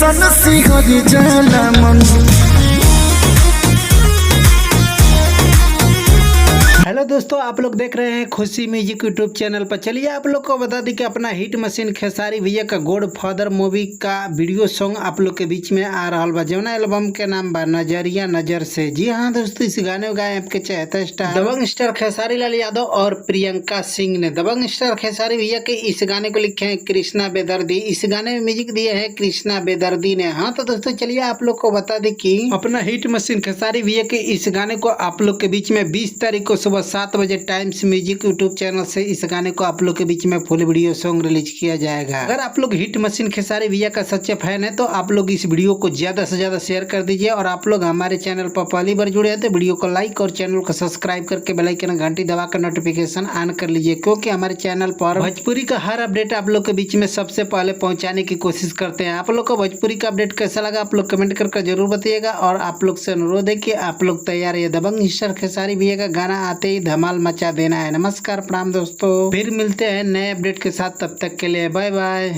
ऐसन सिहर जाला मन। हेलो दोस्तों, आप लोग देख रहे हैं खुशी म्यूजिक यूट्यूब चैनल पर। चलिए आप लोग को बता दें कि अपना हिट मशीन खेसारी भैया का गॉड फादर मूवी का वीडियो सॉन्ग आप लोग के बीच में आ रहा बा, जौना एल्बम के नाम बा नजरिया नजर से। जी हाँ दोस्तों, इस गाने को गाए आपके चहेता स्टार दबंग स्टार खेसारी लाल यादव और प्रियंका सिंह ने। दबंग स्टार खेसारी भैया के इस गाने को लिखे हैं कृष्णा बेदर्दी। इस गाने में म्यूजिक दिए है कृष्णा बेदर्दी ने। हाँ तो दोस्तों चलिए आप लोग को बता दें कि अपना हिट मशीन खेसारी भैया के इस गाने को आप लोग के बीच में 20 तारीख को सुबह 7 बजे टाइम्स म्यूजिक यूट्यूब चैनल से इस गाने को आप लोग के बीच में फुल वीडियो सॉन्ग रिलीज किया जाएगा। अगर आप लोग हिट मशीन खेसारी भैया का सच्चे फैन है तो आप लोग इस वीडियो को ज्यादा से ज्यादा शेयर कर दीजिए। और आप लोग हमारे चैनल पर पहली बार जुड़े हैं तो वीडियो को लाइक और चैनल को सब्सक्राइब करके बेल आइकन घंटी दबाकर नोटिफिकेशन ऑन कर लीजिए, क्योंकि हमारे चैनल पर भोजपुरी का हर अपडेट आप लोग के बीच में सबसे पहले पहुंचाने की कोशिश करते हैं। आप लोग को भोजपुरी का अपडेट कैसा लगा आप लोग कमेंट करके जरूर बताइएगा। और आप लोग से अनुरोध है कि आप लोग तैयार है, दबंग स्टार खेसारी भैया का गाना आते ही धमाल मचा देना है। नमस्कार प्रणाम दोस्तों, फिर मिलते हैं नए अपडेट के साथ, तब तक के लिए बाय बाय।